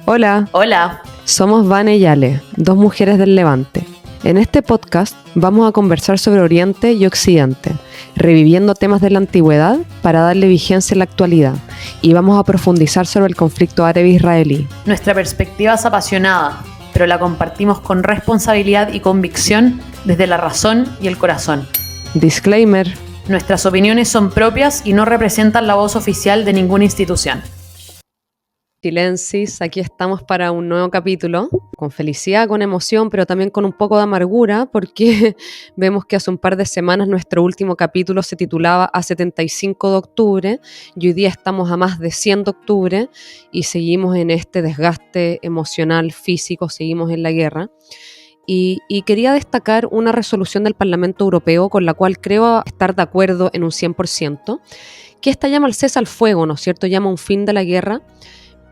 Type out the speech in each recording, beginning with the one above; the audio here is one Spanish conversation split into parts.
Hola, Hola. somos Vane y Ale, dos mujeres del Levante. En este podcast vamos a conversar sobre Oriente y Occidente, reviviendo temas de la antigüedad para darle vigencia a la actualidad, y vamos a profundizar sobre el conflicto árabe-israelí. Nuestra perspectiva es apasionada, pero la compartimos con responsabilidad y convicción desde la razón y el corazón. Disclaimer. Nuestras opiniones son propias y no representan la voz oficial de ninguna institución. Silencis, aquí estamos para un nuevo capítulo, con felicidad, con emoción, pero también con un poco de amargura, porque vemos que hace un par de semanas nuestro último capítulo se titulaba A 75 de octubre, y hoy día estamos a más de 100 de octubre, y seguimos en este desgaste emocional, físico, seguimos en la guerra. Y quería destacar una resolución del Parlamento Europeo con la cual creo estar de acuerdo en un 100%, que esta llama al cese al fuego, ¿no es cierto? Llama a un fin de la guerra,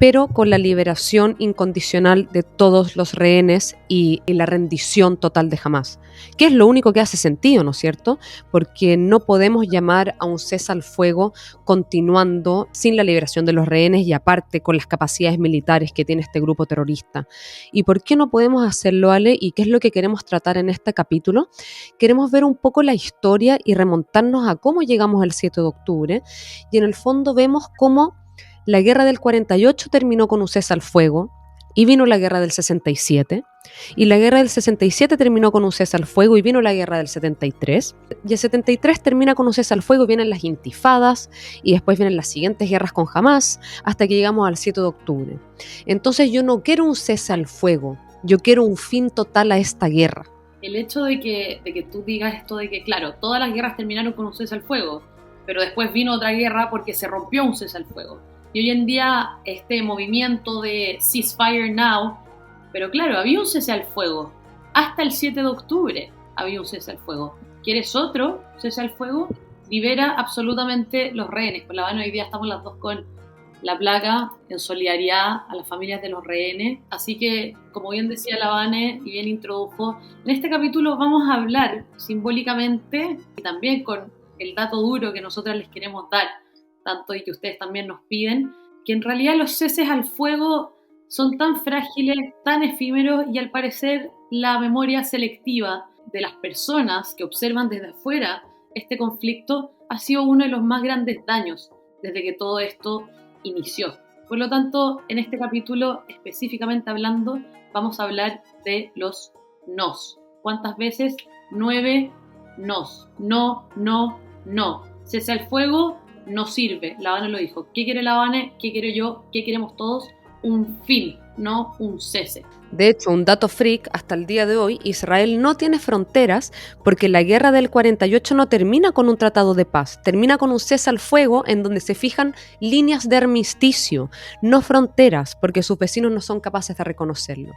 pero con la liberación incondicional de todos los rehenes y la rendición total de Hamás, que es lo único que hace sentido, ¿no es cierto? Porque no podemos llamar a un cese al fuego continuando sin la liberación de los rehenes y aparte con las capacidades militares que tiene este grupo terrorista. ¿Y por qué no podemos hacerlo, Ale? ¿Y qué es lo que queremos tratar en este capítulo? Queremos ver un poco la historia y remontarnos a cómo llegamos al 7 de octubre, y en el fondo vemos cómo la guerra del 48 terminó con un cese al fuego y vino la guerra del 67, y la guerra del 67 terminó con un cese al fuego y vino la guerra del 73, y el 73 termina con un cese al fuego y vienen las intifadas y después vienen las siguientes guerras con Hamás hasta que llegamos al 7 de octubre. Entonces yo no quiero un cese al fuego, yo quiero un fin total a esta guerra. El hecho de que tú digas esto de que, claro, todas las guerras terminaron con un cese al fuego, pero después vino otra guerra porque se rompió un cese al fuego. Y hoy en día este movimiento de ceasefire now, pero claro, había un cese al fuego. Hasta el 7 de octubre había un cese al fuego. ¿Quieres otro cese al fuego? Libera absolutamente los rehenes. Con la Habana hoy día estamos las dos con la placa en solidaridad a las familias de los rehenes. Así que, como bien decía la Vane y bien introdujo, en este capítulo vamos a hablar simbólicamente y también con el dato duro que nosotras les queremos dar, tanto y que ustedes también nos piden, que en realidad los ceses al fuego son tan frágiles, tan efímeros, y al parecer la memoria selectiva de las personas que observan desde afuera este conflicto ha sido uno de los más grandes daños desde que todo esto inició. Por lo tanto, en este capítulo, específicamente hablando, vamos a hablar de los nos. ¿Cuántas veces? 9 nos. No, no, no. Cese al fuego no sirve. La Habana lo dijo. ¿Qué quiere La Habana? ¿Qué quiero yo? ¿Qué queremos todos? Un fin, no un cese. De hecho, un dato freak, hasta el día de hoy, Israel no tiene fronteras porque la guerra del 48 no termina con un tratado de paz, termina con un cese al fuego en donde se fijan líneas de armisticio, no fronteras, porque sus vecinos no son capaces de reconocerlo.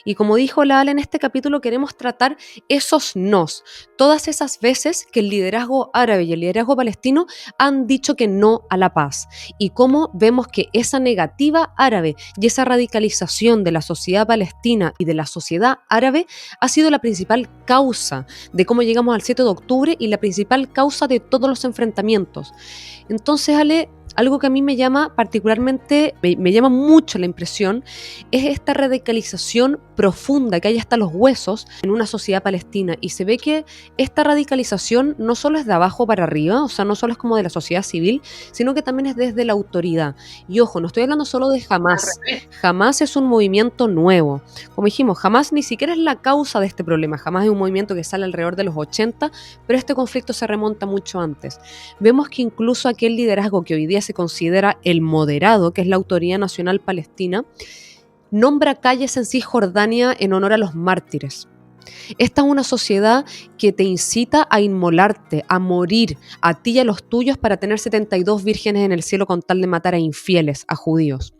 Y como dijo la Ale, en este capítulo queremos tratar esos nos, todas esas veces que el liderazgo árabe y el liderazgo palestino han dicho que no a la paz, y cómo vemos que esa negativa árabe y esa radicalización de la sociedad palestina y de la sociedad árabe ha sido la principal causa de cómo llegamos al 7 de octubre y la principal causa de todos los enfrentamientos. Entonces, Ale, algo que a mí me llama particularmente, me llama mucho la impresión, es esta radicalización profunda que hay hasta los huesos en una sociedad palestina, y se ve que esta radicalización no solo es de abajo para arriba, o sea, no solo es como de la sociedad civil, sino que también es desde la autoridad. Y ojo, no estoy hablando solo de Hamás. Hamás es un movimiento nuevo. Como dijimos, Hamás ni siquiera es la causa de este problema. Hamás es un movimiento que sale alrededor de los 80, pero este conflicto se remonta mucho antes. Vemos que incluso aquel liderazgo que hoy día se considera el moderado, que es la Autoridad Nacional Palestina, nombra calles en Cisjordania en honor a los mártires. Esta es una sociedad que te incita a inmolarte, a morir, a ti y a los tuyos, para tener 72 vírgenes en el cielo con tal de matar a infieles, a judíos.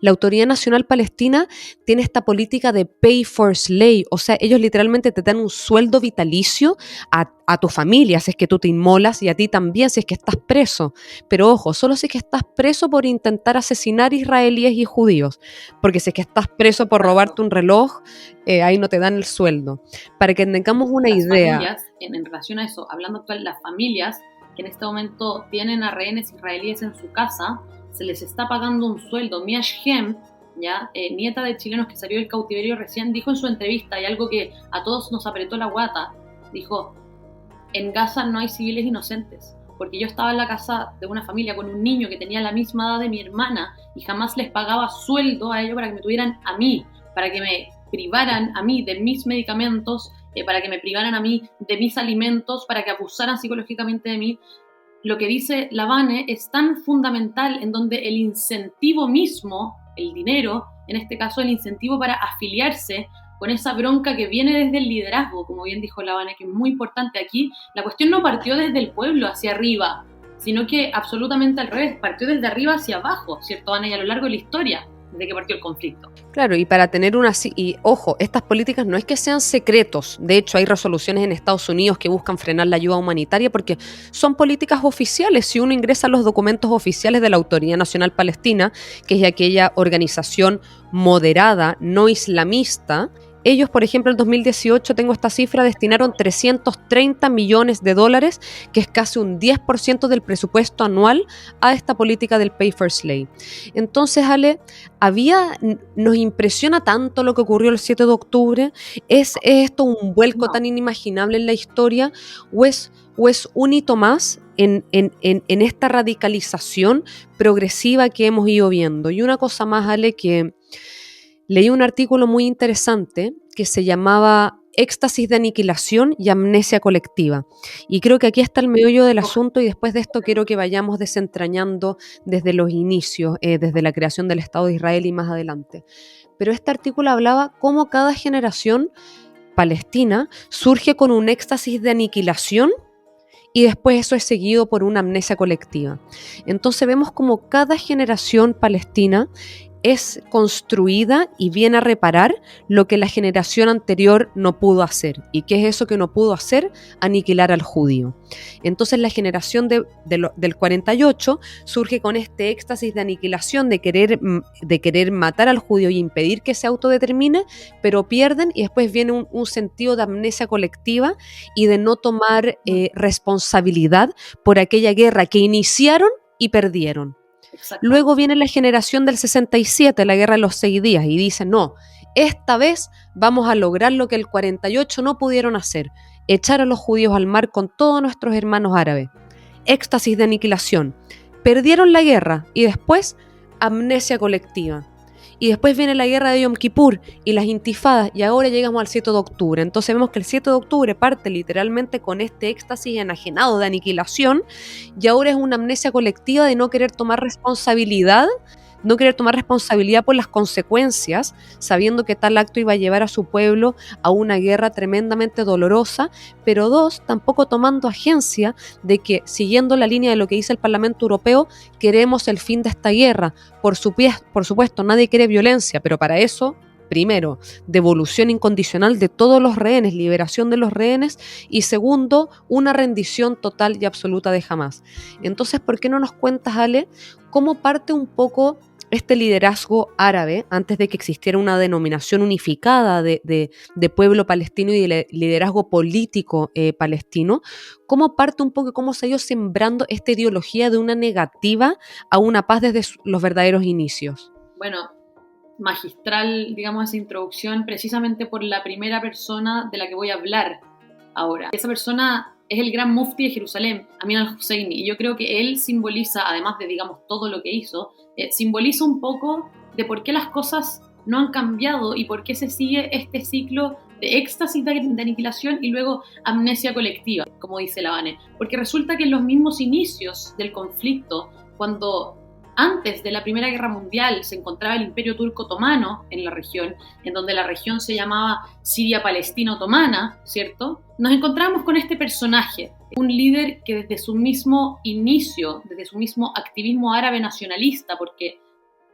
La Autoridad Nacional Palestina tiene esta política de pay for slay, o sea, ellos literalmente te dan un sueldo vitalicio a tu familia si es que tú te inmolas, y a ti también si es que estás preso. Pero ojo, solo si es que estás preso por intentar asesinar israelíes y judíos, porque si es que estás preso por robarte un reloj, ahí no te dan el sueldo. Para que tengamos una idea. Familias, en relación a eso, hablando actual, las familias que en este momento tienen a rehenes israelíes en su casa, se les está pagando un sueldo. Mia Shem ¿ya? Nieta de chilenos que salió del cautiverio recién, dijo en su entrevista, y algo que a todos nos apretó la guata, dijo: en Gaza no hay civiles inocentes, porque yo estaba en la casa de una familia con un niño que tenía la misma edad de mi hermana y jamás les pagaba sueldo a ellos para que me tuvieran a mí, para que me privaran a mí de mis medicamentos, para que me privaran a mí de mis alimentos, para que abusaran psicológicamente de mí. Lo que dice la Vane es tan fundamental, en donde el incentivo mismo, el dinero, en este caso el incentivo para afiliarse con esa bronca que viene desde el liderazgo, como bien dijo la Vane, que es muy importante aquí, la cuestión no partió desde el pueblo hacia arriba, sino que absolutamente al revés, partió desde arriba hacia abajo, ¿cierto, Vane? Y a lo largo de la historia, desde que partió el conflicto. Claro, y para tener una... Y ojo, estas políticas no es que sean secretos. De hecho, hay resoluciones en Estados Unidos que buscan frenar la ayuda humanitaria porque son políticas oficiales. Si uno ingresa a los documentos oficiales de la Autoridad Nacional Palestina, que es aquella organización moderada, no islamista, ellos, por ejemplo, en 2018, tengo esta cifra, destinaron $330 millones, que es casi un 10% del presupuesto anual, a esta política del Pay for Slay. Entonces, Ale, nos impresiona tanto lo que ocurrió el 7 de octubre. ¿Es esto un vuelco tan inimaginable en la historia? ¿O es un hito más en esta radicalización progresiva que hemos ido viendo? Y una cosa más, Ale, que... leí un artículo muy interesante que se llamaba Éxtasis de aniquilación y amnesia colectiva. Y creo que aquí está el meollo del asunto, y después de esto quiero que vayamos desentrañando desde los inicios, desde la creación del Estado de Israel y más adelante. Pero este artículo hablaba cómo cada generación palestina surge con un éxtasis de aniquilación y después eso es seguido por una amnesia colectiva. Entonces vemos como cada generación palestina es construida y viene a reparar lo que la generación anterior no pudo hacer. ¿Y qué es eso que no pudo hacer? Aniquilar al judío. Entonces la generación del 48 surge con este éxtasis de aniquilación, de querer matar al judío y impedir que se autodetermine, pero pierden, y después viene un sentido de amnesia colectiva y de no tomar responsabilidad por aquella guerra que iniciaron y perdieron. Exacto. Luego viene la generación del 67, la guerra de los 6 días, y dicen: no, esta vez vamos a lograr lo que el 48 no pudieron hacer, echar a los judíos al mar con todos nuestros hermanos árabes. Éxtasis de aniquilación. Perdieron la guerra y después amnesia colectiva. Y después viene la guerra de Yom Kippur y las intifadas, y ahora llegamos al 7 de octubre. Entonces vemos que el 7 de octubre parte literalmente con este éxtasis enajenado de aniquilación, y ahora es una amnesia colectiva de no querer tomar responsabilidad por las consecuencias, sabiendo que tal acto iba a llevar a su pueblo a una guerra tremendamente dolorosa, pero tampoco tomando agencia de que, siguiendo la línea de lo que dice el Parlamento Europeo, queremos el fin de esta guerra. Por supuesto, nadie quiere violencia, pero para eso, primero, devolución incondicional de todos los rehenes, liberación de los rehenes, y segundo, una rendición total y absoluta de Hamás. Entonces, ¿por qué no nos cuentas, Ale, cómo parte un poco este liderazgo árabe, antes de que existiera una denominación unificada de pueblo palestino y de liderazgo político palestino? ¿Cómo parte un poco, cómo se ha ido sembrando esta ideología de una negativa a una paz desde los verdaderos inicios? Bueno, magistral, digamos, esa introducción, precisamente por la primera persona de la que voy a hablar ahora. Esa persona es el gran mufti de Jerusalén, Amin al-Husseini, y yo creo que él simboliza, además de, digamos, todo lo que hizo, simboliza un poco de por qué las cosas no han cambiado y por qué se sigue este ciclo de éxtasis de aniquilación y luego amnesia colectiva, como dice la Vane. Porque resulta que en los mismos inicios del conflicto, cuando antes de la Primera Guerra Mundial se encontraba el Imperio Turco Otomano en la región, en donde la región se llamaba Siria Palestina Otomana, ¿cierto? Nos encontramos con este personaje, un líder que desde su mismo inicio, desde su mismo activismo árabe nacionalista, porque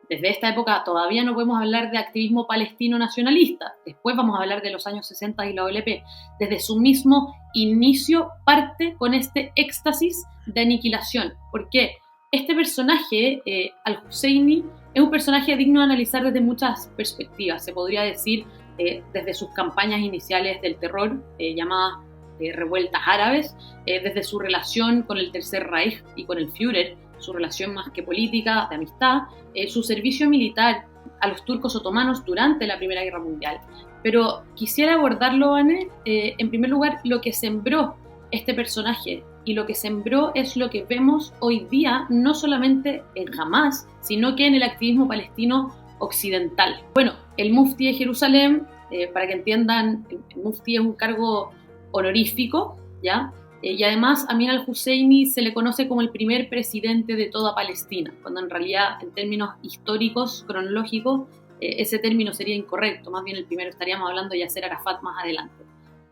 desde esta época todavía no podemos hablar de activismo palestino nacionalista, después vamos a hablar de los años 60 y la OLP, desde su mismo inicio parte con este éxtasis de aniquilación. ¿Por qué? Este personaje, al-Husseini, es un personaje digno de analizar desde muchas perspectivas. Se podría decir desde sus campañas iniciales del terror, llamadas revueltas árabes, desde su relación con el Tercer Reich y con el Führer, su relación más que política, de amistad, su servicio militar, a los turcos otomanos durante la Primera Guerra Mundial. Pero quisiera abordarlo, Anne, en primer lugar, lo que sembró este personaje, y lo que sembró es lo que vemos hoy día, no solamente en Hamás, sino que en el activismo palestino occidental. Bueno, el Mufti de Jerusalén, para que entiendan, el Mufti es un cargo honorífico, ¿ya? Y además a Amin al-Husseini se le conoce como el primer presidente de toda Palestina, cuando en realidad en términos históricos, cronológicos, ese término sería incorrecto, más bien el primero, estaríamos hablando de Yasser Arafat más adelante.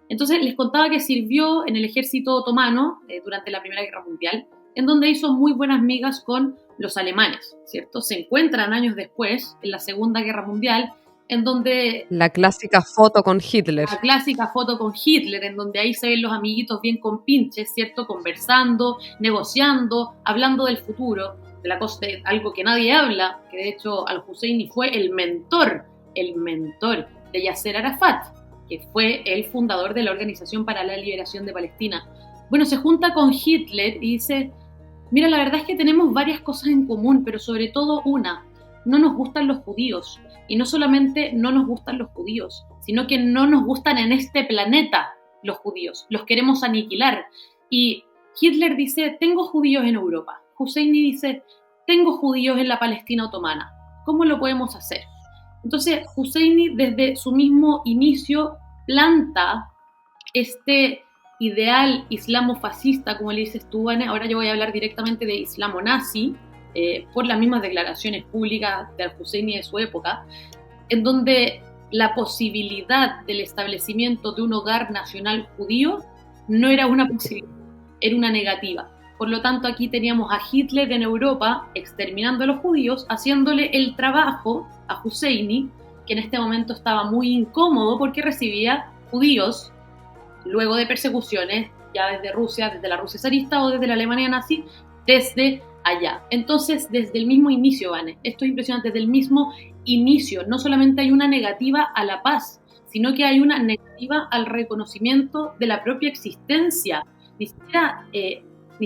Entonces les contaba que sirvió en el ejército otomano durante la Primera Guerra Mundial, en donde hizo muy buenas migas con los alemanes, ¿cierto? Se encuentran años después, en la Segunda Guerra Mundial, en donde... La clásica foto con Hitler. La clásica foto con Hitler, en donde ahí se ven los amiguitos bien compinches, ¿cierto? Conversando, negociando, hablando del futuro, de algo que nadie habla, que de hecho al-Husseini fue el mentor de Yasser Arafat, que fue el fundador de la Organización para la Liberación de Palestina. Bueno, se junta con Hitler y dice, mira, la verdad es que tenemos varias cosas en común, pero sobre todo una, no nos gustan los judíos. Y no solamente no nos gustan los judíos, sino que no nos gustan en este planeta los judíos, los queremos aniquilar. Y Hitler dice, tengo judíos en Europa. Husseini dice, tengo judíos en la Palestina otomana. ¿Cómo lo podemos hacer? Entonces, Husseini desde su mismo inicio planta este ideal islamofascista, como le dices tú, Ana. Ahora yo voy a hablar directamente de islamo-nazi, por las mismas declaraciones públicas de al-Husseini de su época, en donde la posibilidad del establecimiento de un hogar nacional judío no era una posibilidad, era una negativa. Por lo tanto, aquí teníamos a Hitler en Europa exterminando a los judíos, haciéndole el trabajo a Husseini, que en este momento estaba muy incómodo porque recibía judíos luego de persecuciones ya desde Rusia, desde la Rusia zarista o desde la Alemania nazi, desde allá. Entonces, desde el mismo inicio, Vane, esto es impresionante, desde el mismo inicio, no solamente hay una negativa a la paz, sino que hay una negativa al reconocimiento de la propia existencia. Ni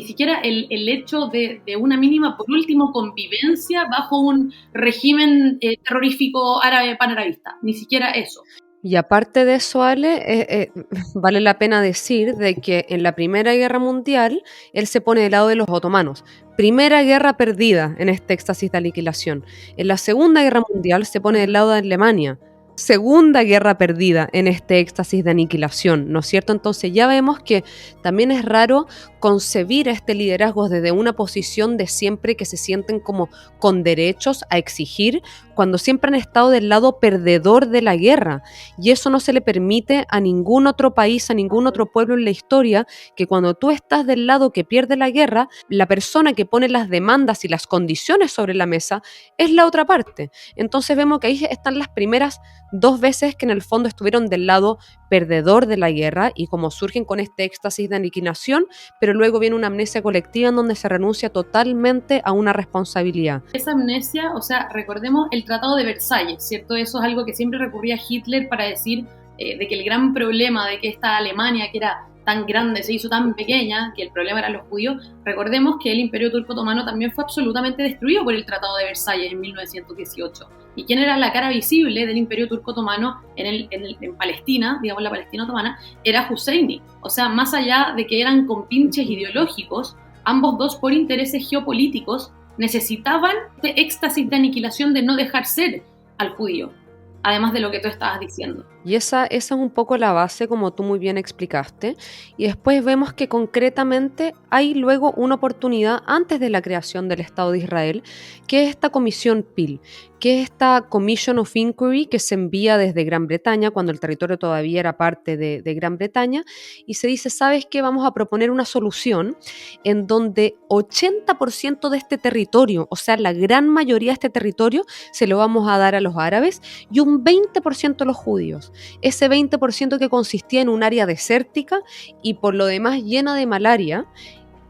siquiera el hecho de una mínima, por último, convivencia bajo un régimen terrorífico árabe panarabista. Ni siquiera eso. Y aparte de eso, Ale, vale la pena decir de que en la Primera Guerra Mundial él se pone del lado de los otomanos. Primera guerra perdida en este éxtasis de aniquilación. En la Segunda Guerra Mundial se pone del lado de Alemania. Segunda guerra perdida en este éxtasis de aniquilación, ¿no es cierto? Entonces ya vemos que también es raro concebir este liderazgo desde una posición de siempre que se sienten como con derechos a exigir, cuando siempre han estado del lado perdedor de la guerra. Y eso no se le permite a ningún otro país, a ningún otro pueblo en la historia, que cuando tú estás del lado que pierde la guerra, la persona que pone las demandas y las condiciones sobre la mesa es la otra parte. Entonces vemos que ahí están las primeras 2 veces que en el fondo estuvieron del lado perdedor de la guerra y como surgen con este éxtasis de aniquilación, pero luego viene una amnesia colectiva en donde se renuncia totalmente a una responsabilidad. Esa amnesia, o sea, recordemos el Tratado de Versalles, ¿cierto? Eso es algo que siempre recurría Hitler para decir de que el gran problema de que esta Alemania, que era tan grande, se hizo tan pequeña, que el problema eran los judíos. Recordemos que el Imperio Turco Otomano también fue absolutamente destruido por el Tratado de Versalles en 1918. ¿Y quién era la cara visible del Imperio Turco Otomano en Palestina, digamos la Palestina otomana? Era Husseini. O sea, más allá de que eran compinches ideológicos, ambos dos por intereses geopolíticos necesitaban de éxtasis de aniquilación de no dejar ser al judío, además de lo que tú estabas diciendo. Y esa es un poco la base, como tú muy bien explicaste, y después vemos que concretamente hay luego una oportunidad antes de la creación del Estado de Israel, que es esta comisión PIL, que es esta Commission of Inquiry que se envía desde Gran Bretaña, cuando el territorio todavía era parte de Gran Bretaña, y se dice, ¿sabes qué? Vamos a proponer una solución en donde 80% de este territorio, o sea, la gran mayoría de este territorio, se lo vamos a dar a los árabes y un 20% a los judíos. Ese 20% que consistía en un área desértica y por lo demás llena de malaria,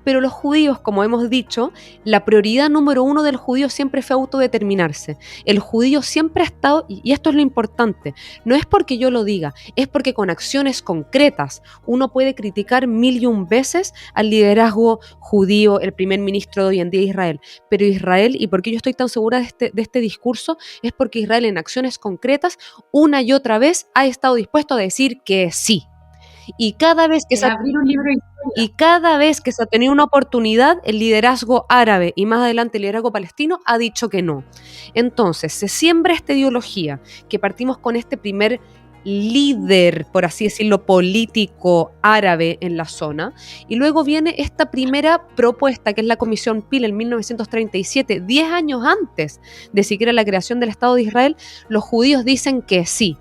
Pero los judíos, como hemos dicho, la prioridad número uno del judío siempre fue autodeterminarse. El judío siempre ha estado, y esto es lo importante, no es porque yo lo diga, es porque con acciones concretas uno puede criticar 1001 veces al liderazgo judío, el primer ministro de hoy en día Israel, pero Israel, y por qué yo estoy tan segura de este discurso, es porque Israel en acciones concretas una y otra vez ha estado dispuesto a decir que sí. Y cada vez que Es abrir un libro de historia. y cada vez que se ha tenido una oportunidad, el liderazgo árabe y más adelante el liderazgo palestino ha dicho que no. Entonces, se siembra esta ideología que partimos con este primer líder, por así decirlo, político árabe en la zona, y luego viene esta primera propuesta que es la Comisión Peel en 1937, 10 años antes de siquiera la creación del Estado de Israel. Los judíos dicen que sí.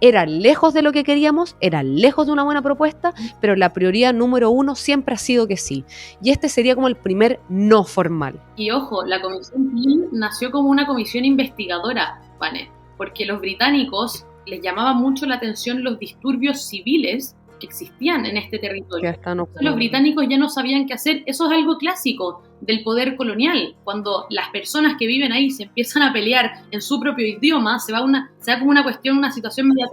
Era lejos de lo que queríamos, era lejos de una buena propuesta, pero la prioridad número uno siempre ha sido que sí. Y este sería como el primer no formal. Y ojo, la Comisión Peel nació como una comisión investigadora, Vane, porque los británicos les llamaba mucho la atención los disturbios civiles que existían en este territorio. Los británicos ya no sabían qué hacer. Eso es algo clásico del poder colonial. Cuando las personas que viven ahí se empiezan a pelear en su propio idioma, se da como una cuestión, una situación media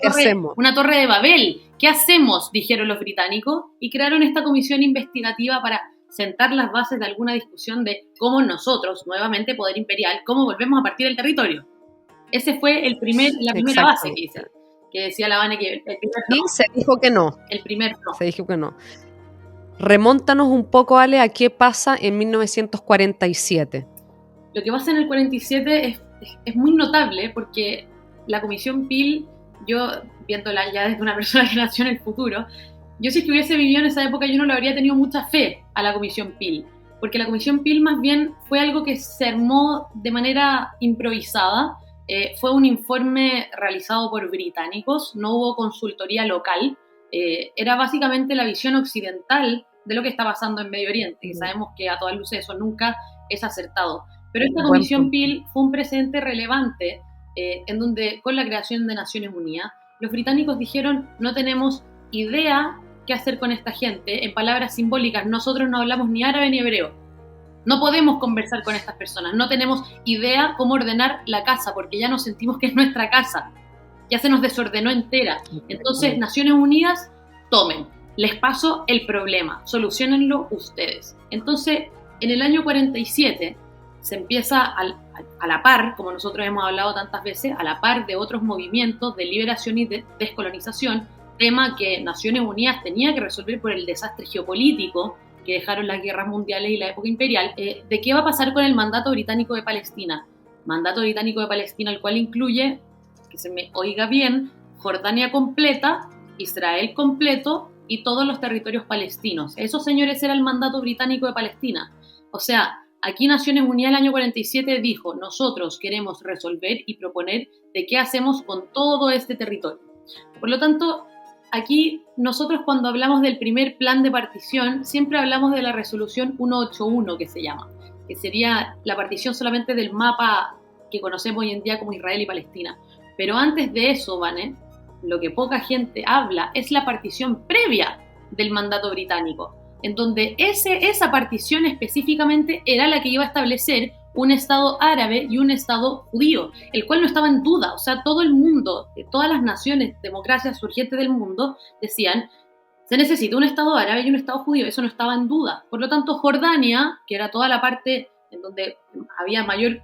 una torre de Babel. ¿Qué hacemos?, dijeron los británicos, y crearon esta comisión investigativa para sentar las bases de alguna discusión de cómo nosotros, nuevamente poder imperial, cómo volvemos a partir del territorio. Ese fue la primera base que decía la Vane, que el primer no. Y se dijo que no. El primer no. Se dijo que no. Remóntanos un poco, Ale, a qué pasa en 1947. Lo que pasa en el 47 es muy notable porque la Comisión Peel, yo viéndola ya desde una persona que nació en el futuro, yo si es que hubiese vivido en esa época yo no le habría tenido mucha fe a la Comisión Peel, porque la Comisión Peel más bien fue algo que se armó de manera improvisada. Fue un informe realizado por británicos, no hubo consultoría local, era básicamente la visión occidental de lo que está pasando en Medio Oriente, que sabemos que a todas luces eso nunca es acertado. Pero esta Comisión Peel fue un precedente relevante en donde con la creación de Naciones Unidas, los británicos dijeron no tenemos idea qué hacer con esta gente, en palabras simbólicas, nosotros no hablamos ni árabe ni hebreo. No podemos conversar con estas personas, no tenemos idea cómo ordenar la casa, porque ya nos sentimos que es nuestra casa, ya se nos desordenó entera. Entonces, Naciones Unidas, tomen, les paso el problema, solucionenlo ustedes. Entonces, en el año 47 se empieza a la par, como nosotros hemos hablado tantas veces, a la par de otros movimientos de liberación y de descolonización, tema que Naciones Unidas tenía que resolver por el desastre geopolítico que dejaron las guerras mundiales y la época imperial, de qué va a pasar con el mandato británico de Palestina. Mandato británico de Palestina, el cual incluye, que se me oiga bien, Jordania completa, Israel completo y todos los territorios palestinos. Eso, señores, era el mandato británico de Palestina. O sea, aquí Naciones Unidas el año 47 dijo, nosotros queremos resolver y proponer de qué hacemos con todo este territorio. Por lo tanto, aquí nosotros cuando hablamos del primer plan de partición siempre hablamos de la resolución 181 que se llama, que sería la partición solamente del mapa que conocemos hoy en día como Israel y Palestina. Pero antes de eso, Vane, lo que poca gente habla es la partición previa del mandato británico, en donde esa partición específicamente era la que iba a establecer un Estado árabe y un Estado judío, el cual no estaba en duda. O sea, todo el mundo, todas las naciones, democracias surgientes del mundo, decían, se necesita un Estado árabe y un Estado judío, eso no estaba en duda. Por lo tanto, Jordania, que era toda la parte en donde había mayor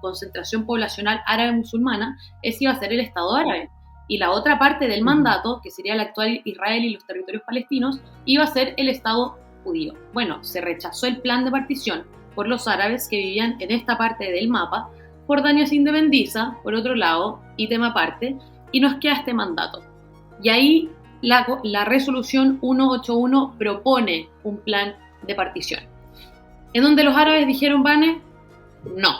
concentración poblacional árabe musulmana, ese iba a ser el Estado árabe. Y la otra parte del mandato, que sería el actual Israel y los territorios palestinos, iba a ser el Estado judío. Bueno, se rechazó el plan de partición por los árabes que vivían en esta parte del mapa. Jordania se independiza, por otro lado, ítem aparte, y nos queda este mandato. Y ahí la resolución 181 propone un plan de partición. En donde los árabes dijeron, Vane, no.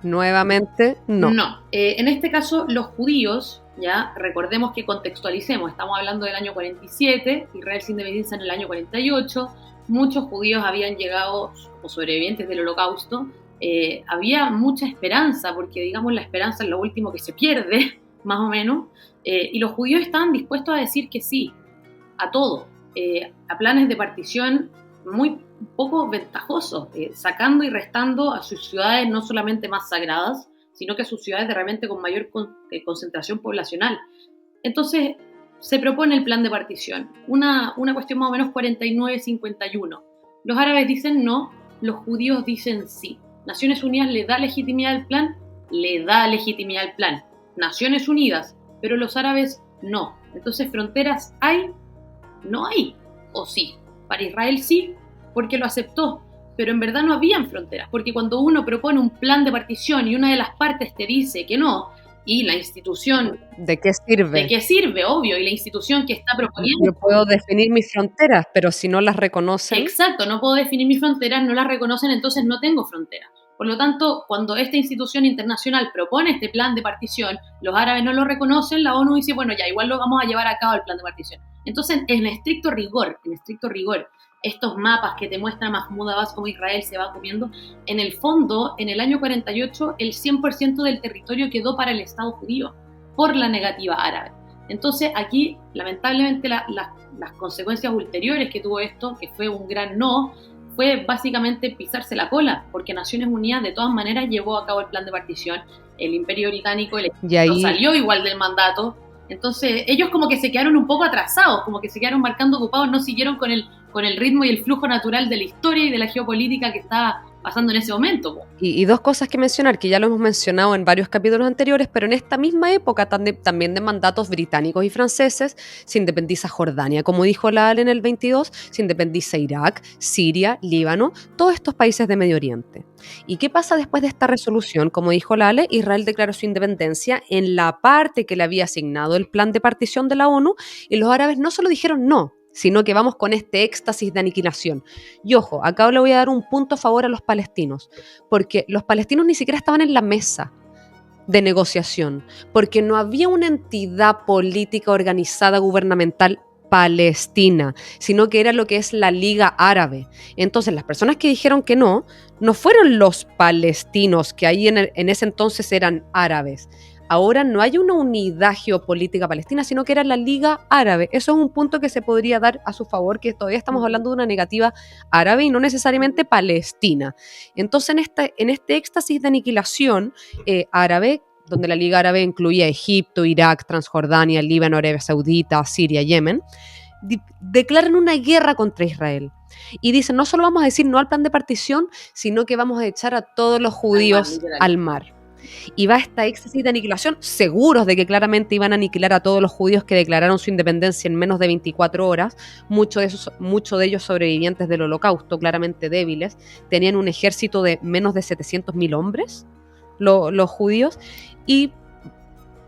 Nuevamente, no. No. En este caso, los judíos, ya recordemos que contextualicemos, estamos hablando del año 47, Israel se independiza en el año 48, muchos judíos habían llegado como sobrevivientes del Holocausto, había mucha esperanza, porque digamos la esperanza es lo último que se pierde, más o menos, y los judíos estaban dispuestos a decir que sí, a todo, a planes de partición muy, un poco ventajosos, sacando y restando a sus ciudades no solamente más sagradas, sino que a sus ciudades de realmente con mayor concentración poblacional. Entonces se propone el plan de partición, una cuestión más o menos 49-51. Los árabes dicen no, los judíos dicen sí. Naciones Unidas le da legitimidad al plan, le da legitimidad al plan. Naciones Unidas, pero los árabes no. Entonces, ¿fronteras hay? No hay. ¿O sí? Para Israel sí, porque lo aceptó. Pero en verdad no habían fronteras, porque cuando uno propone un plan de partición y una de las partes te dice que no, y la institución... ¿De qué sirve? ¿De qué sirve? Obvio, y la institución que está proponiendo... Yo puedo definir mis fronteras, pero si no las reconocen... Exacto, no puedo definir mis fronteras, no las reconocen, entonces no tengo fronteras. Por lo tanto, cuando esta institución internacional propone este plan de partición, los árabes no lo reconocen, la ONU dice, bueno, ya, igual lo vamos a llevar a cabo el plan de partición. Entonces, en estricto rigor, estos mapas que te muestra Mahmoud Abbas cómo Israel se va comiendo, en el fondo, en el año 48, el 100% del territorio quedó para el Estado judío, por la negativa árabe. Entonces, aquí, lamentablemente, las consecuencias ulteriores que tuvo esto, que fue un gran no, fue básicamente pisarse la cola, porque Naciones Unidas de todas maneras llevó a cabo el plan de partición, el Imperio Británico no salió igual del mandato, entonces ellos como que se quedaron un poco atrasados, como que se quedaron marcando ocupados, no siguieron con el ritmo y el flujo natural de la historia y de la geopolítica que estaba pasando en ese momento. Y dos cosas que mencionar, que ya lo hemos mencionado en varios capítulos anteriores, pero en esta misma época también de mandatos británicos y franceses, se independiza Jordania. Como dijo la Ale en el 22, se independiza Irak, Siria, Líbano, todos estos países de Medio Oriente. ¿Y qué pasa después de esta resolución? Como dijo la Ale, Israel declaró su independencia en la parte que le había asignado el plan de partición de la ONU, y los árabes no solo dijeron no, sino que vamos con este éxtasis de aniquilación. Y ojo, acá le voy a dar un punto a favor a los palestinos, porque los palestinos ni siquiera estaban en la mesa de negociación, porque no había una entidad política organizada gubernamental palestina, sino que era lo que es la Liga Árabe. Entonces, las personas que dijeron que no fueron los palestinos, que ahí en ese entonces eran árabes. Ahora no hay una unidad geopolítica palestina, sino que era la Liga Árabe. Eso es un punto que se podría dar a su favor, que todavía estamos hablando de una negativa árabe y no necesariamente palestina. Entonces, en este éxtasis de aniquilación árabe, donde la Liga Árabe incluía Egipto, Irak, Transjordania, Líbano, Arabia Saudita, Siria, Yemen, declaran una guerra contra Israel. Y dicen, no solo vamos a decir no al plan de partición, sino que vamos a echar a todos los judíos al mar. Y va esta éxtasis de aniquilación, seguros de que claramente iban a aniquilar a todos los judíos que declararon su independencia en menos de 24 horas, muchos de ellos sobrevivientes del Holocausto, claramente débiles, tenían un ejército de menos de 700.000 hombres, los judíos, y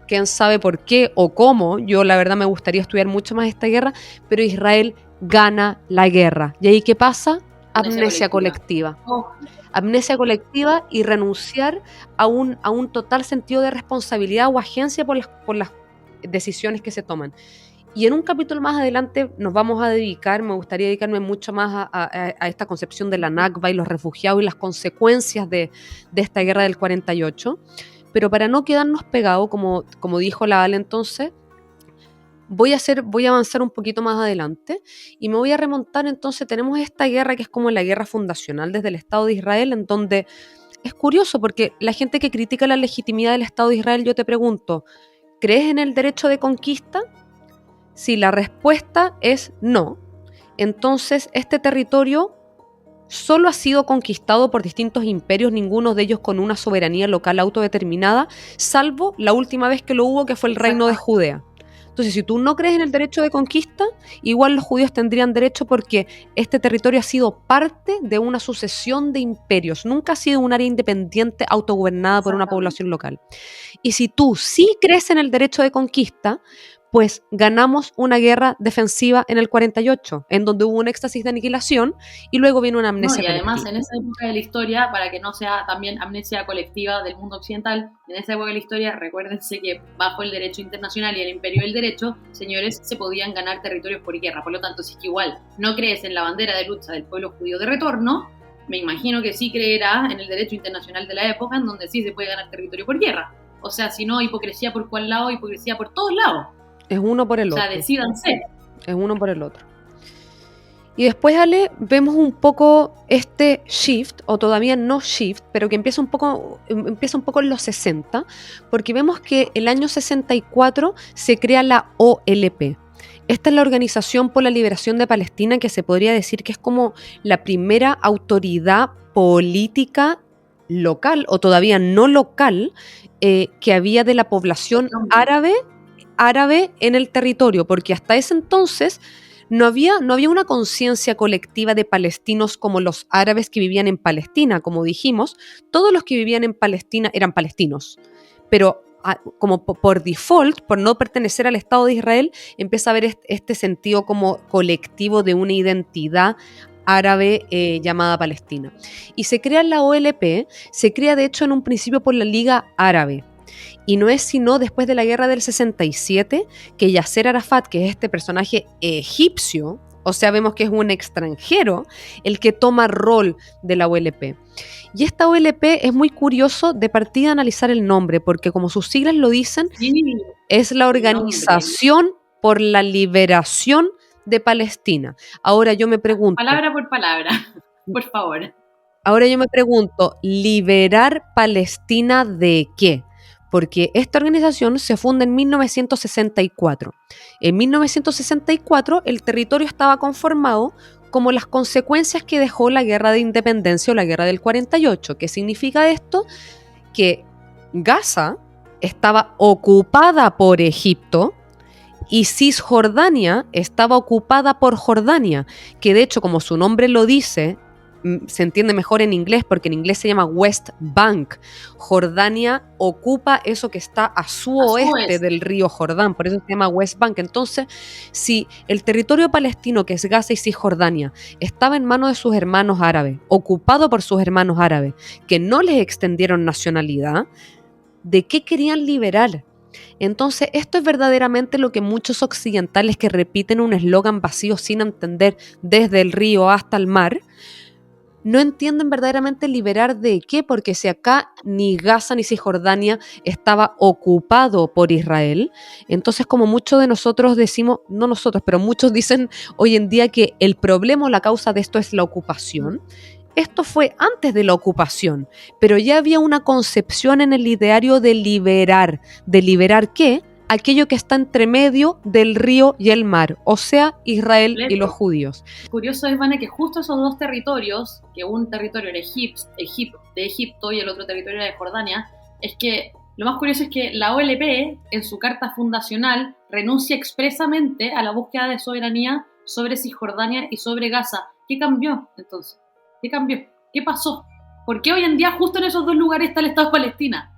quién sabe por qué o cómo, yo la verdad me gustaría estudiar mucho más esta guerra, pero Israel gana la guerra. ¿Y ahí qué pasa? Amnesia colectiva. Amnesia colectiva y renunciar a un total sentido de responsabilidad o agencia por las decisiones que se toman. Y en un capítulo más adelante nos vamos a dedicar, me gustaría dedicarme mucho más a esta concepción de la Nakba y los refugiados y las consecuencias de esta guerra del 48. Pero para no quedarnos pegados, como dijo la Ale entonces, voy a avanzar un poquito más adelante y me voy a remontar. Entonces tenemos esta guerra que es como la guerra fundacional desde el Estado de Israel, en donde es curioso porque la gente que critica la legitimidad del Estado de Israel, yo te pregunto, ¿crees en el derecho de conquista? Si la respuesta es no, entonces este territorio solo ha sido conquistado por distintos imperios, ninguno de ellos con una soberanía local autodeterminada, salvo la última vez que lo hubo, que fue el Reino de Judea. Entonces, si tú no crees en el derecho de conquista, igual los judíos tendrían derecho porque este territorio ha sido parte de una sucesión de imperios, nunca ha sido un área independiente autogobernada por una población local. Y si tú sí crees en el derecho de conquista, pues ganamos una guerra defensiva en el 48, en donde hubo un éxtasis de aniquilación y luego vino una amnesia colectiva. Y además en esa época de la historia, para que no sea también amnesia colectiva del mundo occidental, en esa época de la historia, recuérdense que bajo el derecho internacional y el imperio del derecho, señores, se podían ganar territorios por guerra. Por lo tanto, si es que igual no crees en la bandera de lucha del pueblo judío de retorno, me imagino que sí creerás en el derecho internacional de la época, en donde sí se puede ganar territorio por guerra. O sea, si no, hipocresía por cuál lado, hipocresía por todos lados. Es uno por el otro. O sea, decídanse. Es uno por el otro. Y después, Ale, vemos un poco este shift, o todavía no shift, pero que empieza un poco en los 60, porque vemos que el año 64 se crea la OLP. Esta es la Organización por la Liberación de Palestina, que se podría decir que es como la primera autoridad política local, o todavía no local, que había de la población árabe en el territorio, porque hasta ese entonces no había una conciencia colectiva de palestinos como los árabes que vivían en Palestina. Como dijimos, todos los que vivían en Palestina eran palestinos, pero como por default, por no pertenecer al Estado de Israel, empieza a haber este sentido como colectivo de una identidad árabe llamada Palestina. Y se crea la OLP, se crea de hecho en un principio por la Liga Árabe. Y no es sino después de la guerra del 67 que Yasser Arafat, que es este personaje egipcio, o sea, vemos que es un extranjero, el que toma rol de la OLP. Y esta OLP es muy curioso de partida analizar el nombre, porque como sus siglas lo dicen, Sí, es la el nombre. Organización por la Liberación de Palestina. Ahora yo me pregunto, Palabra por palabra, por favor. Ahora yo me pregunto, ¿liberar Palestina de qué? Porque esta organización se funda en 1964. En 1964 el territorio estaba conformado como las consecuencias que dejó la guerra de independencia o la guerra del 48. ¿Qué significa esto? Que Gaza estaba ocupada por Egipto y Cisjordania estaba ocupada por Jordania, que de hecho, como su nombre lo dice, se entiende mejor en inglés porque en inglés se llama West Bank. Jordania ocupa eso que está a su oeste del río Jordán, por eso se llama West Bank. Entonces, si el territorio palestino, que es Gaza y Cisjordania, estaba en manos de sus hermanos árabes, ocupado por sus hermanos árabes, que no les extendieron nacionalidad, ¿de qué querían liberar? Entonces, esto es verdaderamente lo que muchos occidentales que repiten un eslogan vacío sin entender desde el río hasta el mar, no entienden verdaderamente liberar de qué, porque si acá ni Gaza ni Cisjordania estaba ocupado por Israel, entonces como muchos de nosotros decimos, no nosotros, pero muchos dicen hoy en día que el problema o la causa de esto es la ocupación. Esto fue antes de la ocupación, pero ya había una concepción en el ideario de liberar. ¿De liberar qué? Aquello que está entre medio del río y el mar, o sea, Israel y los judíos. Curioso es, Vane, que justo esos dos territorios, que un territorio era de Egipto y el otro territorio era de Jordania, es que lo más curioso es que la OLP, en su carta fundacional, renuncia expresamente a la búsqueda de soberanía sobre Cisjordania y sobre Gaza. ¿Qué cambió entonces? ¿Qué cambió? ¿Qué pasó? ¿Por qué hoy en día justo en esos dos lugares está el Estado de Palestina?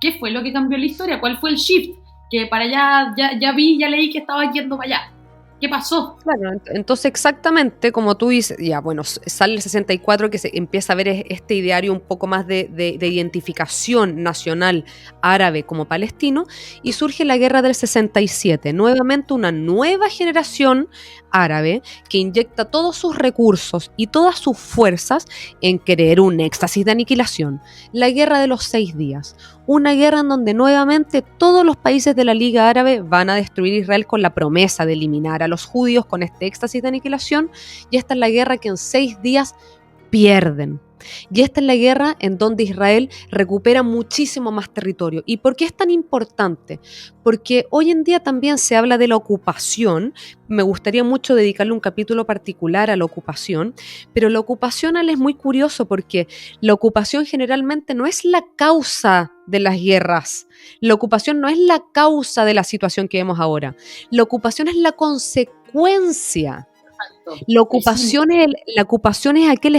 ¿Qué fue lo que cambió la historia? ¿Cuál fue el shift? Que para allá ya leí que estaba yendo para allá. ¿Qué pasó? Claro, entonces exactamente como tú dices, ya bueno, sale el 64 que se empieza a ver este ideario un poco más de identificación nacional árabe como palestino, y surge la guerra del 67, nuevamente una nueva generación árabe que inyecta todos sus recursos y todas sus fuerzas en crear un éxtasis de aniquilación, la guerra de los 6 días. Una guerra en donde nuevamente todos los países de la Liga Árabe van a destruir Israel con la promesa de eliminar a los judíos con este éxtasis de aniquilación, y esta es la guerra que en 6 días pierden. Y esta es la guerra en donde Israel recupera muchísimo más territorio. ¿Y por qué es tan importante? Porque hoy en día también se habla de la ocupación. Me gustaría mucho dedicarle un capítulo particular a la ocupación, pero la ocupación es muy curioso porque la ocupación generalmente no es la causa de las guerras. La ocupación no es la causa de la situación que vemos ahora. La ocupación es la consecuencia. La ocupación es aquel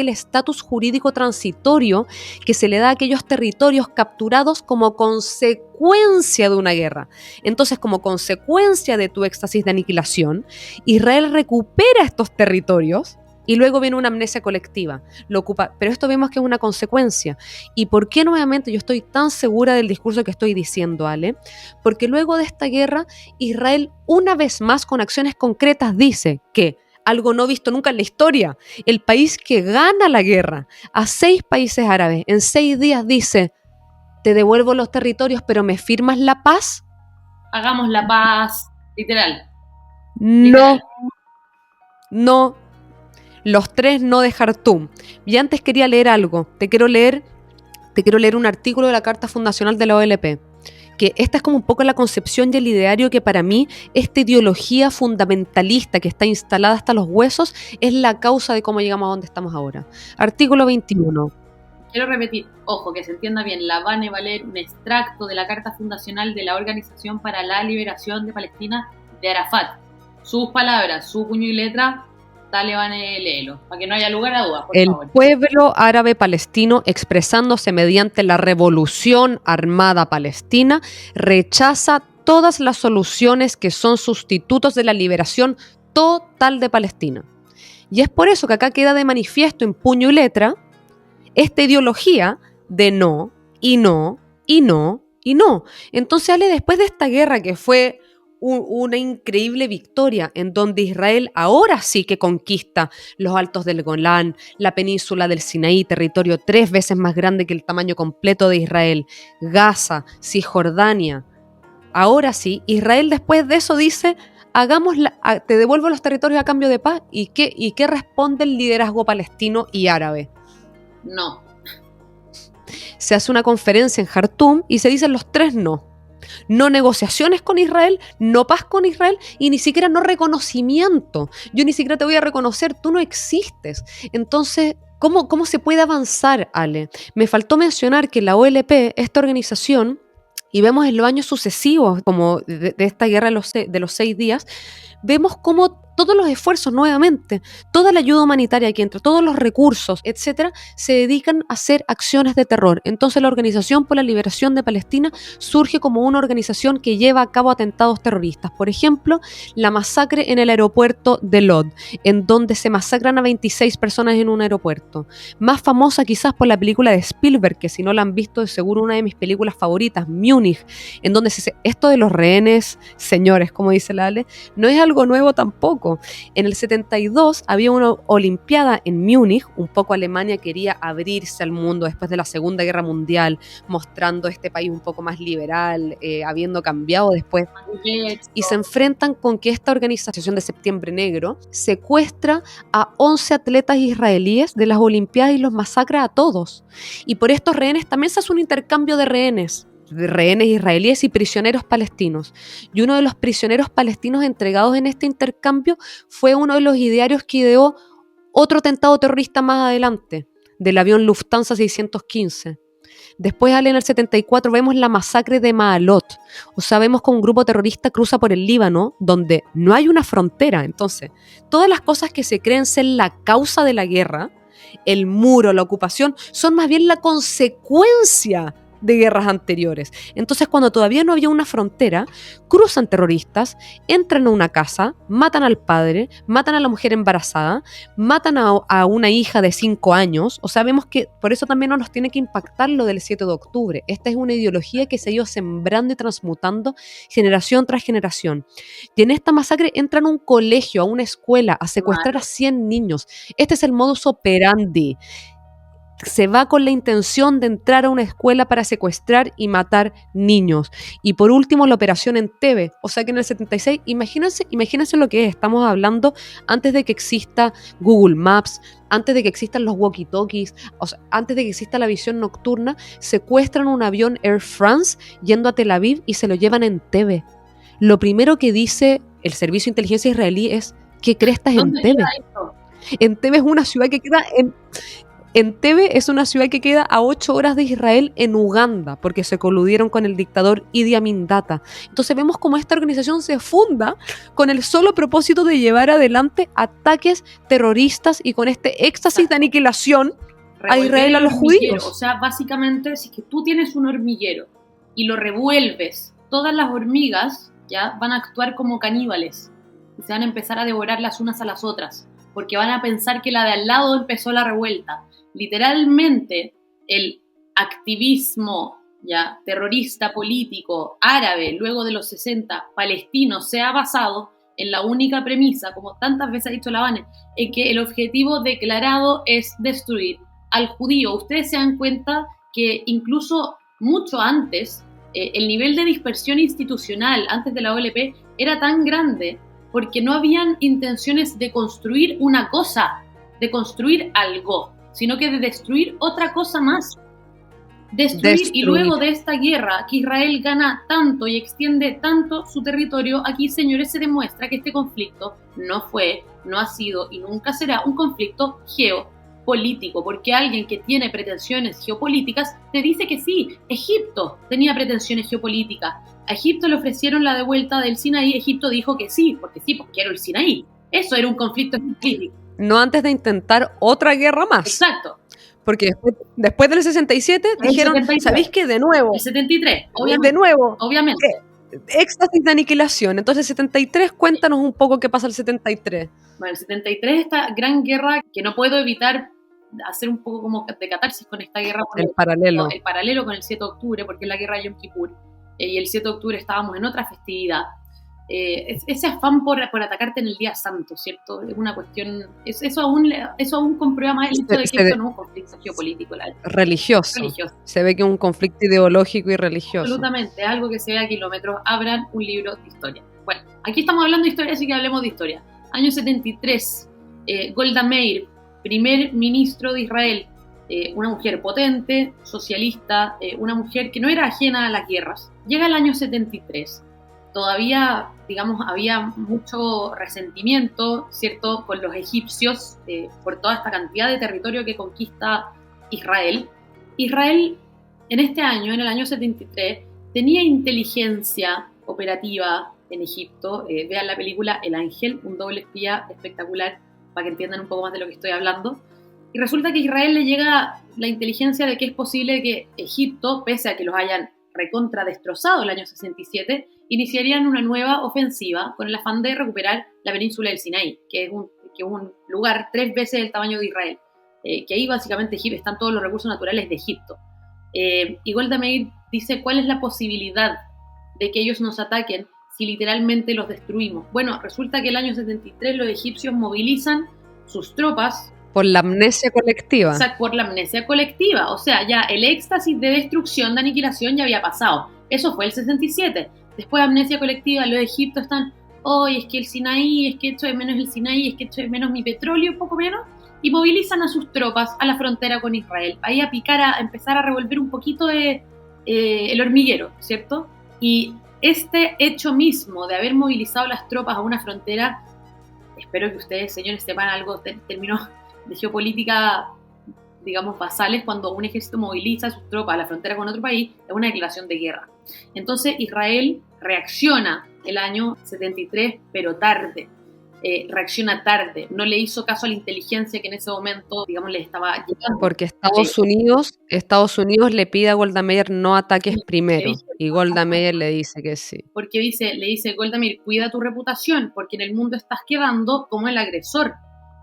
estatus jurídico transitorio que se le da a aquellos territorios capturados como consecuencia de una guerra. Entonces, como consecuencia de tu éxtasis de aniquilación, Israel recupera estos territorios y luego viene una amnesia colectiva. Lo ocupa, pero esto vemos que es una consecuencia. ¿Y por qué nuevamente yo estoy tan segura del discurso que estoy diciendo, Ale? Porque luego de esta guerra, Israel una vez más con acciones concretas dice que, algo no visto nunca en la historia, el país que gana la guerra a 6 países árabes en 6 días dice: te devuelvo los territorios, pero ¿me firmas la paz? Hagamos la paz, literal. No. no, los 3 no de Jartum. Y antes quería leer algo, te quiero leer un artículo de la Carta Fundacional de la OLP, que esta es como un poco la concepción y el ideario que para mí esta ideología fundamentalista que está instalada hasta los huesos es la causa de cómo llegamos a donde estamos ahora. Artículo 21. Quiero repetir, ojo, que se entienda bien, la van a valer un extracto de la Carta Fundacional de la Organización para la Liberación de Palestina de Arafat. Sus palabras, su puño y letra, Talebane, léelo, para que no haya lugar a dudas, por favor. El pueblo árabe palestino, expresándose mediante la Revolución Armada Palestina, rechaza todas las soluciones que son sustitutos de la liberación total de Palestina. Y es por eso que acá queda de manifiesto en puño y letra esta ideología de no, y no, y no, y no. Entonces, Ale, después de esta guerra que fue una increíble victoria en donde Israel ahora sí que conquista los altos del Golán, la península del Sinaí, territorio 3 veces más grande que el tamaño completo de Israel, Gaza, Cisjordania. Ahora sí, Israel después de eso dice, te devuelvo los territorios a cambio de paz. ¿Y qué responde el liderazgo palestino y árabe? No. Se hace una conferencia en Jartum y se dicen los 3 no. No negociaciones con Israel, no paz con Israel y ni siquiera no reconocimiento. Yo ni siquiera te voy a reconocer, tú no existes. Entonces, ¿cómo se puede avanzar, Ale? Me faltó mencionar que la OLP, esta organización, y vemos en los años sucesivos, como de esta guerra de los 6 días, vemos cómo todos los esfuerzos nuevamente, toda la ayuda humanitaria que entra, todos los recursos, etcétera, se dedican a hacer acciones de terror. Entonces la Organización por la Liberación de Palestina surge como una organización que lleva a cabo atentados terroristas. Por ejemplo, la masacre en el aeropuerto de Lod, en donde se masacran a 26 personas en un aeropuerto. Más famosa quizás por la película de Spielberg, que si no la han visto es seguro una de mis películas favoritas, Múnich, en donde esto de los rehenes, señores, como dice la Ale, no es algo nuevo tampoco. En el 72 había una olimpiada en Múnich, un poco Alemania quería abrirse al mundo después de la Segunda Guerra Mundial, mostrando este país un poco más liberal, habiendo cambiado después, y se enfrentan con que esta organización de Septiembre Negro secuestra a 11 atletas israelíes de las olimpiadas y los masacra a todos, y por estos rehenes también se hace un intercambio de rehenes israelíes y prisioneros palestinos. Y uno de los prisioneros palestinos entregados en este intercambio fue uno de los idearios que ideó otro atentado terrorista más adelante, del avión Lufthansa 615. Después, en el 74, vemos la masacre de Maalot. O sea, vemos que un grupo terrorista cruza por el Líbano, donde no hay una frontera. Entonces, todas las cosas que se creen ser la causa de la guerra, el muro, la ocupación, son más bien la consecuencia de guerras anteriores. Entonces, cuando todavía no había una frontera, cruzan terroristas, entran a una casa, matan al padre, matan a la mujer embarazada, matan a una hija de 5 años. O sea, vemos que por eso también no nos tiene que impactar lo del 7 de octubre. Esta es una ideología que se ha ido sembrando y transmutando generación tras generación. Y en esta masacre entran a un colegio, a una escuela, a secuestrar a 100 niños. Este es el modus operandi. Se va con la intención de entrar a una escuela para secuestrar y matar niños. Y por último, la operación Entebbe. O sea que en el 76, imagínense lo que es. Estamos hablando antes de que exista Google Maps, antes de que existan los walkie-talkies, o sea, antes de que exista la visión nocturna, secuestran un avión Air France yendo a Tel Aviv y se lo llevan a Entebbe. Lo primero que dice el servicio de inteligencia israelí es: ¿qué crestas es Entebbe? Entebbe es una ciudad que queda Entebbe es una ciudad que queda a 8 horas de Israel en Uganda, porque se coludieron con el dictador Idi Amin Dada. Entonces vemos cómo esta organización se funda con el solo propósito de llevar adelante ataques terroristas y con este éxtasis de aniquilación a Israel, a los judíos. O sea, básicamente, si es que tú tienes un hormiguero y lo revuelves, todas las hormigas ya van a actuar como caníbales y se van a empezar a devorar las unas a las otras, porque van a pensar que la de al lado empezó la revuelta. Literalmente, el activismo ya terrorista político árabe luego de los 60 palestinos se ha basado en la única premisa, como tantas veces ha dicho la Vane, en que el objetivo declarado es destruir al judío. Ustedes se dan cuenta que incluso mucho antes, el nivel de dispersión institucional antes de la OLP era tan grande porque no habían intenciones de construir una cosa, de construir algo, sino que de destruir otra cosa más. Destruir. Y luego de esta guerra, que Israel gana tanto y extiende tanto su territorio, aquí, señores, se demuestra que este conflicto no fue, no ha sido y nunca será un conflicto geopolítico, porque alguien que tiene pretensiones geopolíticas te dice que sí. Egipto tenía pretensiones geopolíticas. A Egipto le ofrecieron la devuelta del Sinaí. Egipto dijo que sí, porque quiero el Sinaí. Eso era un conflicto geopolítico. No antes de intentar otra guerra más. Exacto. Porque después del 67 dijeron, 73. ¿Sabéis qué? De nuevo. El 73, obviamente. De nuevo. Obviamente. Éxtasis de aniquilación. Entonces, 73, cuéntanos un poco qué pasa el 73. Bueno, el 73, esta gran guerra que no puedo evitar hacer un poco como de catarsis con esta guerra. El paralelo. El paralelo con el 7 de octubre, porque es la guerra de Yom Kippur. Y el 7 de octubre estábamos en otra festividad. Ese afán por atacarte en el día santo, ¿cierto? Es una cuestión, eso aún comprueba más el hecho de que esto no es un conflicto geopolítico. Religioso. Se ve que es un conflicto ideológico y religioso. Absolutamente, algo que se ve a kilómetros. Abran un libro de historia. Bueno, aquí estamos hablando de historia, así que hablemos de historia. Año 73, Golda Meir, primer ministro de Israel, una mujer potente, socialista, una mujer que no era ajena a las guerras. Llega el año 73. Todavía, digamos, había mucho resentimiento, ¿cierto?, con los egipcios por toda esta cantidad de territorio que conquista Israel. Israel, en este año, en el año 73, tenía inteligencia operativa en Egipto. Vean la película El Ángel, un doble espía espectacular, para que entiendan un poco más de lo que estoy hablando. Y resulta que a Israel le llega la inteligencia de que es posible que Egipto, pese a que los hayan recontra destrozado el año 67, iniciarían una nueva ofensiva con el afán de recuperar la península del Sinaí, que es un lugar 3 veces el tamaño de Israel, que ahí básicamente están todos los recursos naturales de Egipto. Y Golda Meir dice, ¿cuál es la posibilidad de que ellos nos ataquen si literalmente los destruimos? Bueno, resulta que el año 73 los egipcios movilizan sus tropas. Por la amnesia colectiva. O sea, por la amnesia colectiva. O sea, ya el éxtasis de destrucción, de aniquilación ya había pasado. Eso fue el 67. Después de amnesia colectiva, los egipcios están, es que el Sinaí, es que echo de menos el Sinaí, es que echo de menos mi petróleo, un poco menos, y movilizan a sus tropas a la frontera con Israel. Ahí a picar, a empezar a revolver un poquito el hormiguero, ¿cierto? Y este hecho mismo de haber movilizado las tropas a una frontera, espero que ustedes, señores, sepan algo de términos de geopolítica, digamos, basales. Cuando un ejército moviliza sus tropas a la frontera con otro país, es una declaración de guerra. Entonces Israel reacciona el año 73, pero tarde. Reacciona tarde, no le hizo caso a la inteligencia que en ese momento, digamos, le estaba llegando. Porque Estados Unidos le pide a Golda Meir no ataques primero, y Golda Meir le dice que sí. Porque le dice Golda Meir, cuida tu reputación, porque en el mundo estás quedando como el agresor.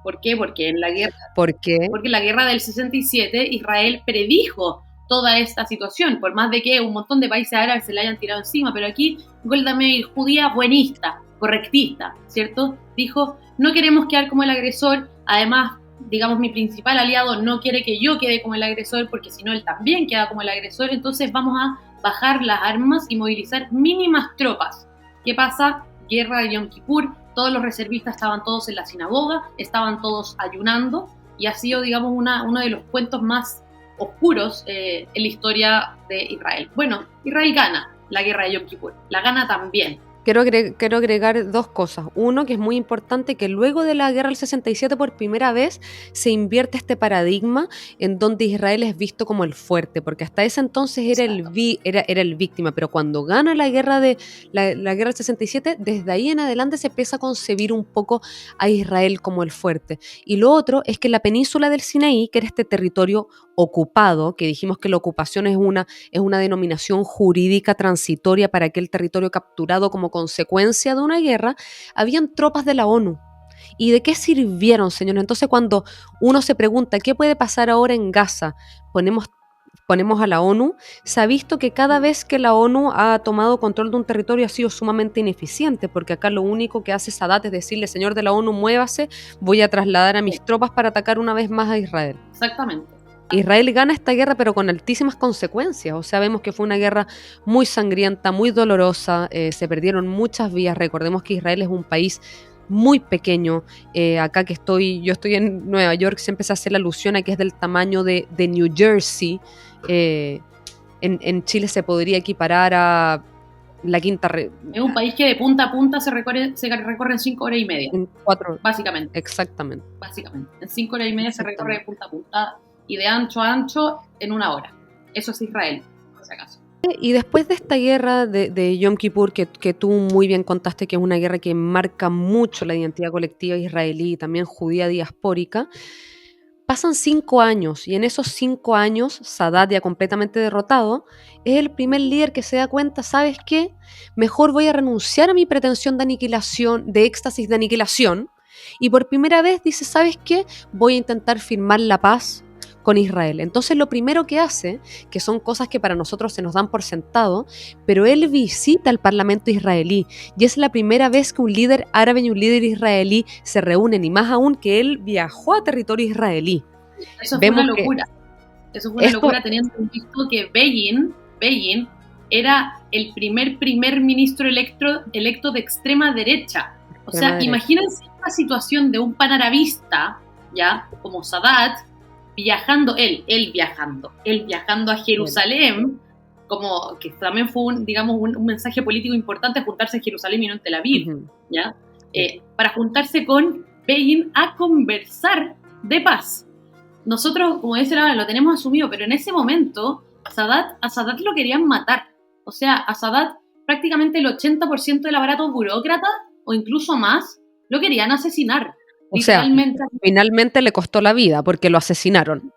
¿Por qué? Porque en la guerra, Porque en la guerra del 67 Israel predijo toda esta situación, por más de que un montón de países árabes se le hayan tirado encima, pero aquí Golda Meir, judía buenista, correctista, ¿cierto?, dijo, no queremos quedar como el agresor. Además, digamos, mi principal aliado no quiere que yo quede como el agresor, porque si no él también queda como el agresor. Entonces vamos a bajar las armas y movilizar mínimas tropas. ¿Qué pasa? Guerra de Yom Kippur, todos los reservistas estaban todos en la sinagoga, estaban todos ayunando, y ha sido, digamos, uno de los cuentos más oscuros en la historia de Israel. Bueno, Israel gana la guerra de Yom Kippur, la gana también. Quiero agregar 2 cosas. Uno, que es muy importante, que luego de la guerra del 67 por primera vez se invierte este paradigma en donde Israel es visto como el fuerte, porque hasta ese entonces era el víctima, pero cuando gana la guerra del 67, desde ahí en adelante se empieza a concebir un poco a Israel como el fuerte. Y lo otro es que la península del Sinaí, que era este territorio ocupado, que dijimos que la ocupación es una denominación jurídica transitoria para aquel territorio capturado como consecuencia de una guerra, habían tropas de la ONU. ¿Y de qué sirvieron, señores? Entonces, cuando uno se pregunta qué puede pasar ahora en Gaza, ponemos a la ONU. Se ha visto que cada vez que la ONU ha tomado control de un territorio ha sido sumamente ineficiente, porque acá lo único que hace Sadat es decirle, señor de la ONU, muévase, voy a trasladar a mis tropas para atacar una vez más a Israel. Exactamente. Israel gana esta guerra, pero con altísimas consecuencias. O sea, vemos que fue una guerra muy sangrienta, muy dolorosa, se perdieron muchas vidas. Recordemos que Israel es un país muy pequeño. Acá que yo estoy en Nueva York, siempre se hace la alusión a que es del tamaño de New Jersey. En Chile se podría equiparar a la quinta... Es un país que de punta a punta se recorre en 5 horas y media. En 4. Básicamente. Exactamente. Básicamente. En 5 horas y media se recorre de punta a punta y de ancho a ancho en 1 hora. Eso es Israel, por si acaso. Y después de esta guerra de Yom Kippur, que tú muy bien contaste que es una guerra que marca mucho la identidad colectiva israelí y también judía diaspórica, pasan 5 años y en esos 5 años Sadat, ya completamente derrotado, es el primer líder que se da cuenta, ¿sabes qué? Mejor voy a renunciar a mi pretensión de aniquilación, de éxtasis de aniquilación, y por primera vez dice, ¿sabes qué? Voy a intentar firmar la paz con Israel. Entonces lo primero que hace, que son cosas que para nosotros se nos dan por sentado, pero él visita el Parlamento israelí y es la primera vez que un líder árabe y un líder israelí se reúnen, y más aún que él viajó a territorio israelí. Eso fue una locura. Eso fue una locura teniendo visto que Begin era el primer ministro electo de extrema derecha. O sea, imagínense la situación de un panarabista, ya, como Sadat, él viajando a Jerusalén, como que también fue un mensaje político importante, juntarse en Jerusalén y no en Tel Aviv, ¿ya? Para juntarse con Begin a conversar de paz. Nosotros, como dice la, lo tenemos asumido, pero en ese momento a Sadat lo querían matar. O sea, a Sadat prácticamente el 80% del aparato burócrata, o incluso más, lo querían asesinar. O sea, finalmente le costó la vida porque lo asesinaron.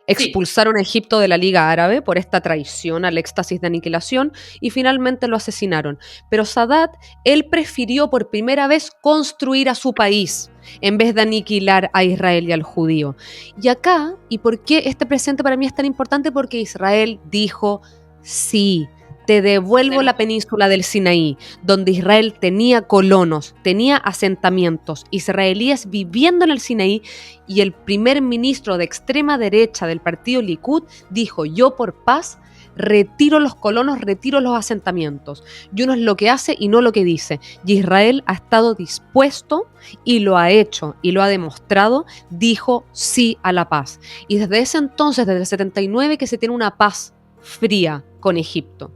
Expulsaron a Egipto de la Liga Árabe por esta traición al éxtasis de aniquilación y finalmente lo asesinaron. Pero Sadat, él prefirió por primera vez construir a su país en vez de aniquilar a Israel y al judío. Y acá, ¿y por qué este presente para mí es tan importante? Porque Israel dijo sí. Te devuelvo la península del Sinaí, donde Israel tenía colonos, tenía asentamientos israelíes viviendo en el Sinaí, y el primer ministro de extrema derecha del partido Likud dijo, yo por paz retiro los colonos, retiro los asentamientos. Y uno es lo que hace y no lo que dice. Y Israel ha estado dispuesto y lo ha hecho y lo ha demostrado, dijo sí a la paz. Y desde ese entonces, desde el 79, que se tiene una paz fría con Egipto.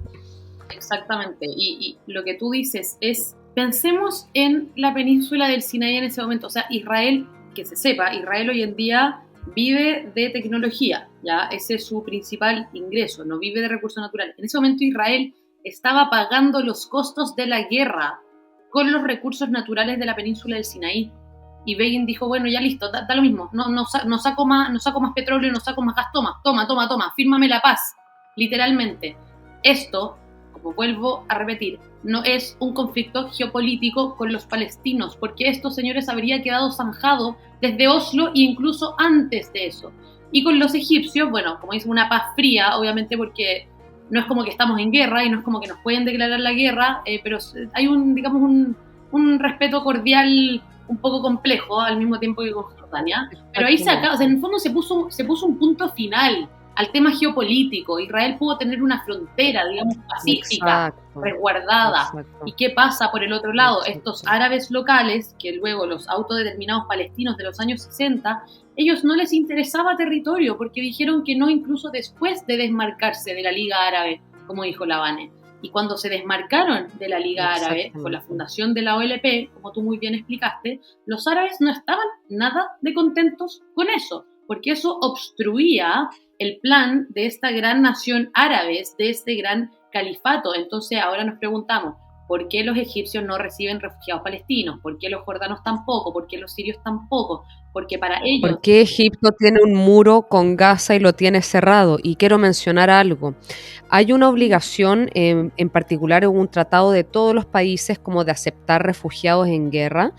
Exactamente, y lo que tú dices es, pensemos en la península del Sinaí en ese momento. O sea, Israel, que se sepa, Israel hoy en día vive de tecnología, ya, ese es su principal ingreso, no vive de recursos naturales. En ese momento Israel estaba pagando los costos de la guerra con los recursos naturales de la península del Sinaí. Y Begin dijo, bueno, ya listo, da lo mismo, no saco más petróleo, no saco más gas, toma, fírmame la paz, literalmente. Esto, como vuelvo a repetir, no es un conflicto geopolítico con los palestinos, porque estos señores habría quedado zanjado desde Oslo e incluso antes de eso. Y con los egipcios, bueno, como dice, una paz fría, obviamente, porque no es como que estamos en guerra y no es como que nos pueden declarar la guerra, pero hay un respeto cordial un poco complejo al mismo tiempo que con Jordania. Pero ahí se acaba, o sea, en el fondo se puso un punto final al tema geopolítico. Israel pudo tener una frontera, digamos, pacífica, resguardada. Exacto. ¿Y qué pasa por el otro lado? Exacto. Estos árabes locales, que luego los autodeterminados palestinos de los años 60, ellos no les interesaba territorio, porque dijeron que no incluso después de desmarcarse de la Liga Árabe, como dijo Lavane. Y cuando se desmarcaron de la Liga Árabe, con la fundación de la OLP, como tú muy bien explicaste, los árabes no estaban nada de contentos con eso, porque eso obstruía el plan de esta gran nación árabe, de este gran califato. Entonces ahora nos preguntamos, ¿por qué los egipcios no reciben refugiados palestinos? ¿Por qué los jordanos tampoco? ¿Por qué los sirios tampoco? Porque para ellos... ¿Por qué Egipto tiene un muro con Gaza y lo tiene cerrado? Y quiero mencionar algo. Hay una obligación, en particular en un tratado de todos los países, como de aceptar refugiados en guerra,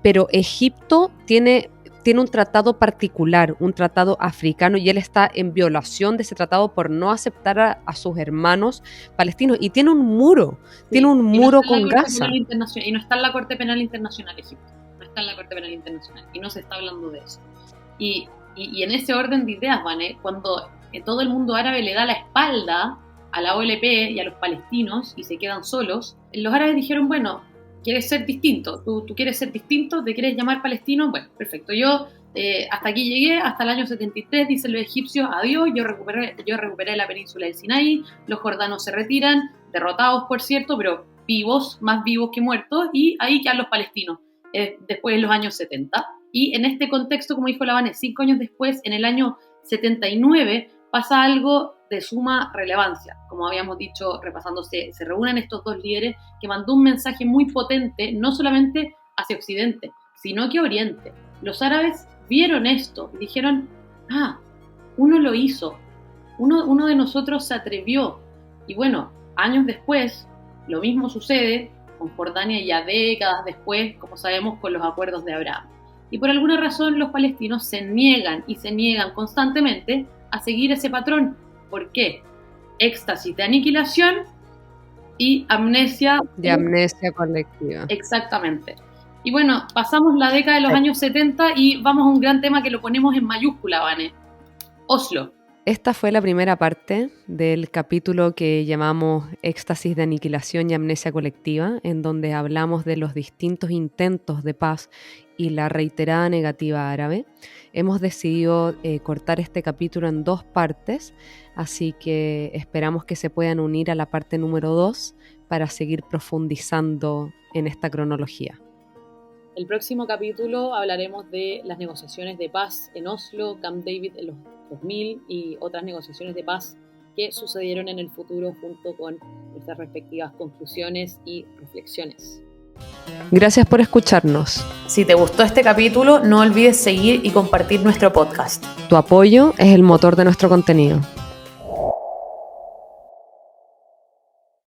pero Egipto tiene un tratado particular, un tratado africano, y él está en violación de ese tratado por no aceptar a sus hermanos palestinos, y tiene un muro, con Gaza. Y no está en la Corte Penal Internacional Egipto, no está en la Corte Penal Internacional, y no se está hablando de eso. Y Y en ese orden de ideas, Vane, cuando todo el mundo árabe le da la espalda a la OLP y a los palestinos y se quedan solos, los árabes dijeron, bueno, ¿quieres ser distinto? ¿Tú quieres ser distinto? ¿Te quieres llamar palestino? Bueno, perfecto. Yo hasta aquí llegué, hasta el año 73, dicen los egipcios, adiós, yo recuperé la península del Sinaí, los jordanos se retiran, derrotados por cierto, pero vivos, más vivos que muertos, y ahí quedan los palestinos, después de los años 70. Y en este contexto, como dijo la Vane, 5 años después, en el año 79, pasa algo de suma relevancia. Como habíamos dicho, repasándose, se reúnen estos dos líderes que mandó un mensaje muy potente, no solamente hacia Occidente, sino que Oriente. Los árabes vieron esto y dijeron, uno lo hizo, uno de nosotros se atrevió. Y bueno, años después, lo mismo sucede con Jordania ya décadas después, como sabemos, con los acuerdos de Abraham. Y por alguna razón los palestinos se niegan constantemente a seguir ese patrón. ¿Por qué? Éxtasis de aniquilación y amnesia. De amnesia colectiva. Exactamente. Y bueno, pasamos la década de los años 70 y vamos a un gran tema que lo ponemos en mayúscula, Vane. Oslo. Esta fue la primera parte del capítulo que llamamos Éxtasis de aniquilación y amnesia colectiva, en donde hablamos de los distintos intentos de paz y la reiterada negativa árabe. Hemos decidido cortar este capítulo en 2 partes, así que esperamos que se puedan unir a la parte número 2 para seguir profundizando en esta cronología. El próximo capítulo hablaremos de las negociaciones de paz en Oslo, Camp David en los 2000 y otras negociaciones de paz que sucedieron en el futuro junto con nuestras respectivas conclusiones y reflexiones. Gracias por escucharnos. Si te gustó este capítulo, no olvides seguir y compartir nuestro podcast. Tu apoyo es el motor de nuestro contenido.